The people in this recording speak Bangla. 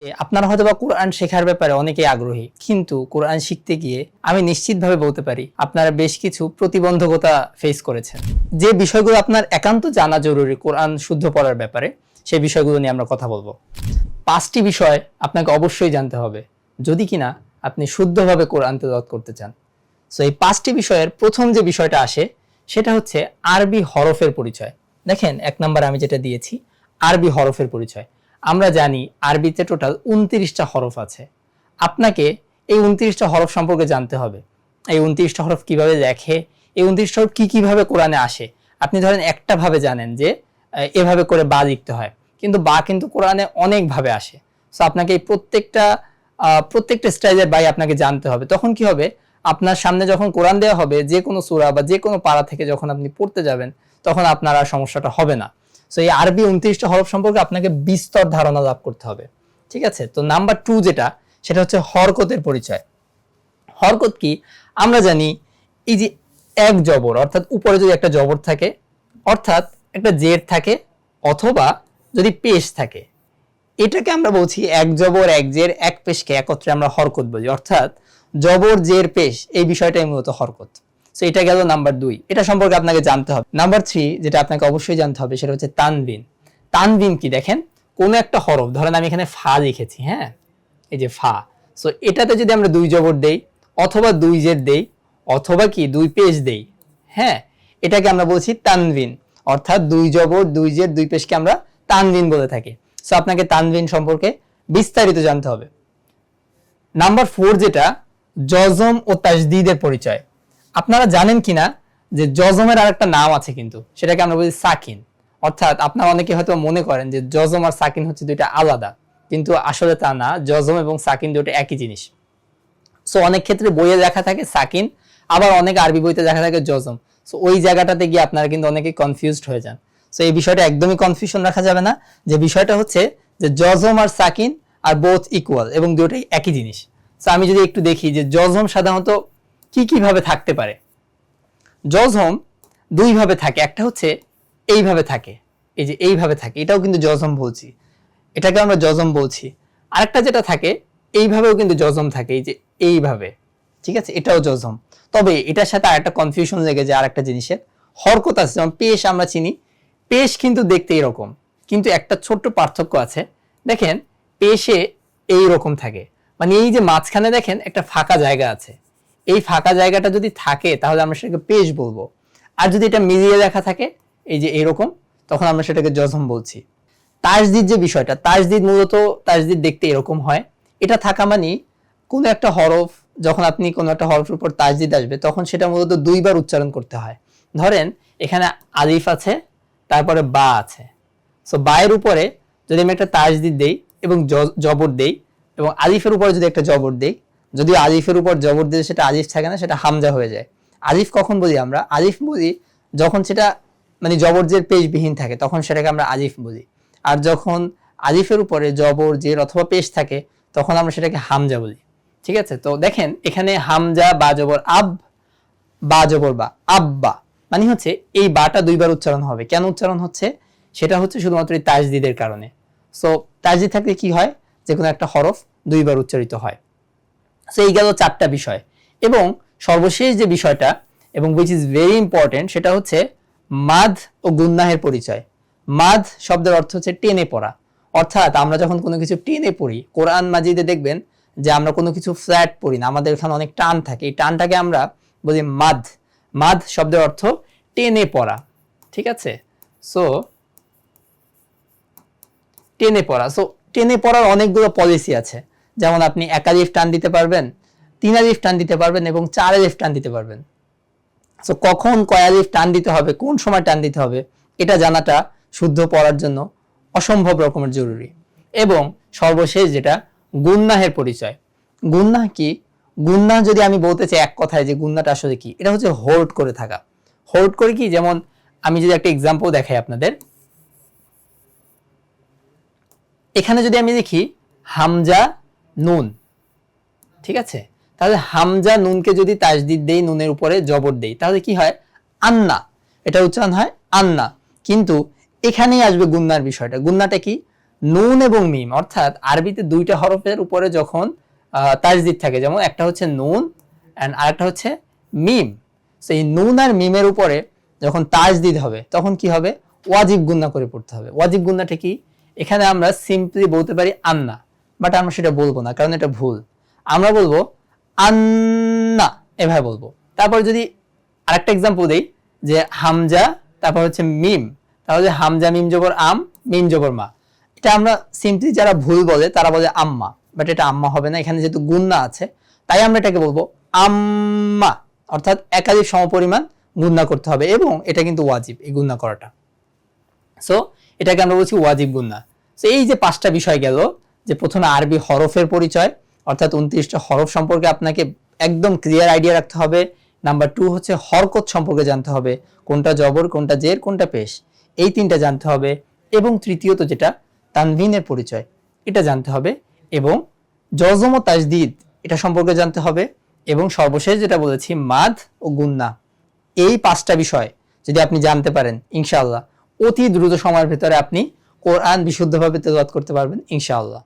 আপনারা হয়তোবা কোরআন শেখার ব্যাপারে অনেকেই আগ্রহী, কিন্তু কোরআন শিখতে গিয়ে আমি নিশ্চিতভাবে বলতে পারি আপনারা বেশ কিছু প্রতিবন্ধকতা ফেস করেছেন। যে বিষয়গুলো আপনার একান্ত জানা জরুরি কোরআন শুদ্ধ পড়ার ব্যাপারে, সেই বিষয়গুলো নিয়ে আমরা কথা বলবো। 5টি বিষয় আপনাকে অবশ্যই জানতে হবে যদি কিনা আপনি শুদ্ধভাবে কোরআন তেলাওয়াত করতে চান। সো এই 5টি বিষয়ের প্রথম যে বিষয়টা আসে সেটা হচ্ছে আরবি হরফের পরিচয়। দেখেন 1 নম্বরে আমি যেটা দিয়েছি আরবি হরফের পরিচয়। আমরা জানি আরবিতে টোটাল 29টা হরফ আছে। আপনাকে এই 29টা হরফ সম্পর্কে জানতে হবে। এই 29টা হরফ কিভাবে লেখে, এই 29টা হরফ কিভাবে কোরআনে আসে। আপনি ধরেন একটা ভাবে জানেন যে এভাবে করে বা লিখতে হয়, কিন্তু বা কিন্তু কোরআনে অনেক ভাবে আসে। সো আপনাকে এই প্রত্যেকটা স্টাইলের বাই আপনাকে জানতে হবে। তখন কি হবে, আপনার সামনে যখন কোরআন দেওয়া হবে, যে কোনো সূরা বা যে কোনো পারা থেকে যখন আপনি পড়তে যাবেন, তখন আপনার আর সমস্যাটা হবে না। সো এই আরবি 29টা হরফ সম্পর্কে আপনাকে বিস্তর ধারণা লাভ করতে হবে। ঠিক আছে, তো নাম্বার 2 যেটা, সেটা হচ্ছে হরকতের পরিচয়। হরকত কি? আমরা জানি এই যে এক জবর, অর্থাৎ উপরে যদি একটা জবর থাকে, অর্থাৎ একটা জের থাকে, অথবা যদি পেশ থাকে, এটাকে আমরা বলছি এক জবর এক জের এক পেশকে একত্রে আমরা হরকত বলি। অর্থাৎ জবর জের পেশ, এই বিষয়টাই মূলত হরকত। সো এটা গেল নাম্বার 2, এটা সম্পর্কে আপনাকে জানতে হবে। নাম্বার 3 যেটা আপনাকে অবশ্যই জানতে হবে সেটা হচ্ছে তানবিন। তানবিন কি? দেখেন কোন একটা হরফ, ধরেন আমি এখানে ফা লিখেছি, হ্যাঁ, এই যে ফা। সো এটাতে যদি আমরা 2 জবর দেই, অথবা 2 জের দেই, অথবা কি 2 পেশ দেই, হ্যাঁ, এটাকে আমরা বলছি তানবিন। অর্থাৎ 2 জবর 2 জের 2 পেশকে আমরা তানবিন বলে থাকি। সো আপনাকে তানবিন সম্পর্কে বিস্তারিত জানতে হবে। নাম্বার 4 যেটা, জজম ও তাজদিদের পরিচয়। আপনারা জানেন কিনা যে জজমের আরেকটা নাম আছে, কিন্তু সেটাকে আমরা বলি সাকিন। অর্থাৎ আপনারা অনেকে হয়তো মনে করেন যে জজম আর সাকিন হচ্ছে দুইটা আলাদা, কিন্তু আসলে তা না। জজম এবং সাকিন দুটো একই জিনিস। সো অনেক ক্ষেত্রে বইয়ে লেখা থাকে সাকিন, আবার অনেক আরবি বইতে দেখা থাকে জজম। সো ওই জায়গাটাতে গিয়ে আপনারা কিন্তু অনেকে কনফিউজড হয়ে যান। সো এই বিষয়টা একদমই কনফিউশন রাখা যাবে না। যে বিষয়টা হচ্ছে যে জজম আর সাকিন আর বোথ ইকুয়াল, এবং দুটোই একই জিনিস। সো আমি যদি একটু দেখি যে জজম সাধারণত কিভাবে থাকতে পারে। জজম 2 ভাবে থাকে, একটা হচ্ছে এইভাবে থাকে, এই যে এইভাবে থাকে, এটাও কিন্তু জজম বলছি, এটাকে আমরা জজম বলছি। আরেকটা যেটা থাকে এইভাবেও কিন্তু জজম থাকে, এই যে এইভাবে, ঠিক আছে, এটাও জজম। তবে এটার সাথে আরেকটা কনফিউশন লেগে যায় আরেকটা জিনিসের, হরকত আছে। যেমন পেশ আমরা চিনি, পেশ কিন্তু দেখতে এরকম, কিন্তু একটা ছোট্ট পার্থক্য আছে। দেখেন পেশে এই রকম থাকে, মানে এই যে মাঝখানে দেখেন একটা ফাঁকা জায়গা আছে, এই ফাঁকা জায়গাটা যদি থাকে তাহলে আমরা সেটাকে পেশ বলবো। আর যদি এটা মিলিয়ে লেখা থাকে এই যে এরকম, তখন আমরা সেটাকে জজম বলছি। তাজদিদ যে বিষয়টা, তাজদিদ মূলত তাজদিদ দেখতে এরকম হয়। এটা থাকা মানে কোন একটা হরফ, যখন আপনি কোন একটা হরফের উপর তাজদিদ আসবে, তখন সেটা মূলত 2 বার উচ্চারণ করতে হয়। ধরেন এখানে আলিফ আছে, তারপরে বা আছে। সো বা এর উপরে যদি আমি একটা তাজদিদ দেই এবং জবর দেই, এবং আলিফের উপরে যদি একটা জবর দেই, যদিও আলিফের উপর জবর দিলে সেটা আলিফ থাকে না, সেটা হামজা হয়ে যায়। আলিফ কখন বলি আমরা? আলিফ বলি যখন সেটা মানে জবর জের পেশবিহীন থাকে, তখন সেটাকে আমরা আলিফ বলি। আর যখন আলিফের উপরে জবর জের অথবা পেশ থাকে, তখন আমরা সেটাকে হামজা বলি। ঠিক আছে, তো দেখেন এখানে হামজা বা জবর আব, বা জবর বা, আব্বা, মানে হচ্ছে এই বাটা 2 বার উচ্চারণ হবে। কেন উচ্চারণ হচ্ছে? সেটা হচ্ছে শুধুমাত্র এই তাজদিদের কারণে। সো তাজদিদ থাকলে কি হয়, যে কোনো একটা হরফ 2 বার উচ্চারিত হয়। সো এই গেল 4টা বিষয়। এবং সর্বশেষ যে বিষয়টা, এবং which is very important, সেটা হচ্ছে মাদ ও গুন্নাহের পরিচয়। মাদ শব্দের অর্থ হচ্ছে টেনে পড়া। অর্থাৎ আমরা যখন কোনো কিছু টেনে পড়ি, কোরআন মাজিদে দেখবেন যে আমরা কোনো কিছু ফ্ল্যাট পড়ি না, আমাদের এখানে অনেক টান থাকে, এই টানটাকে আমরা বলি মাদ। মাদ শব্দের অর্থ টেনে পড়া। ঠিক আছে, সো টেনে পড়া। সো টেনে পড়ার অনেকগুলো পলিসি আছে। যেমন আপনি 1 আলিফ টান দিতে পারবেন, 3 আলিফ টান দিতে পারবেন, এবং 4 আলিফ টান দিতে পারবেন। সো কখন কয় আলিফ টান দিতে হবে, কোন সময় টান দিতে হবে, এটা জানাটা শুদ্ধ পড়ার জন্য অসম্ভব রকমের জরুরি। এবং সর্বশেষ যেটা, গুন্নাহের পরিচয়। গুন্নাহ কি? গুন্নাহ যদি আমি বলতে চাই এক কথায় যে গুন্নাটা আসলে কি, এটা হচ্ছে হোল্ড করে থাকা। হোল্ড করে কি? যেমন আমি যদি একটা এক্সাম্পল দেখাই আপনাদের, এখানে যদি আমি লিখি হামজা নুন, ঠিক আছে, তাহলে হামজা নুনকে যদি তাজদিদ দেই, নুনের উপরে জবর দেই, তাহলে কি হয়? আন্না, এটা উচ্চারণ হয় আন্না। কিন্তু এখানেই আসবে গুন্নার বিষয়টা। গুন্নাটা কি? নুন এবং মিম, অর্থাৎ আরবিতে দুইটা হরফের উপরে যখন তাজদিদ থাকে, যেমন একটা হচ্ছে নুন এন্ড আরেকটা হচ্ছে মিম, সেই নুন আর মিমের উপরে যখন তাজদিদ হবে তখন কি হবে, ওয়াজিব গুন্না করে পড়তে হবে। ওয়াজিব গুন্নাটা কি, এখানে আমরা সিম্পলি বলতে পারি আন্না, বাট আমরা সেটা বলবো না, কারণ এটা ভুল। আমরা বলবো আন্না, এভাবে বলবো। তারপর যদি আরেকটা এক্সাম্পল দেই, যে হামজা তারপর হচ্ছে মিম, তাহলে হামজা মিম জবর আম, মিম জবর মা, এটা আমরা সিম্পলি যারা ভুল বলে তারা বলে আম্মা, বাট এটা আম্মা হবে না, এখানে যেহেতু গুন্না আছে তাই আমরা এটাকে বলবো আম্মা, অর্থাৎ একাধিক সমপরিমাণ গুন্না করতে হবে, এবং এটা কিন্তু ওয়াজিব এই গুন্না করাটা। সো এটাকে আমরা বলছি ওয়াজিব গুন্না। সো এই যে 5টা বিষয় গেল, যে প্রথমে আরবি হরফের পরিচয়, অর্থাৎ 29টা হরফ সম্পর্কে আপনাকে একদম ক্লিয়ার আইডিয়া রাখতে হবে। নাম্বার 2 হচ্ছে হরকত সম্পর্কে জানতে হবে, কোনটা জবর, কোনটা জের, কোনটা পেশ, এই 3টা জানতে হবে। এবং তৃতীয়ত যেটা তানভিনের পরিচয়, এটা জানতে হবে, এবং জজম ও তাজদিদ এটা সম্পর্কে জানতে হবে, এবং সর্বশেষ যেটা বলেছি মাদ ও গুন্না, এই 5টা বিষয় যদি আপনি জানতে পারেন, ইনশাআল্লাহ অতি দ্রুত সময়ের ভিতরে আপনি কোরআন বিশুদ্ধভাবে তেলাওয়াত করতে পারবেন ইনশাআল্লাহ।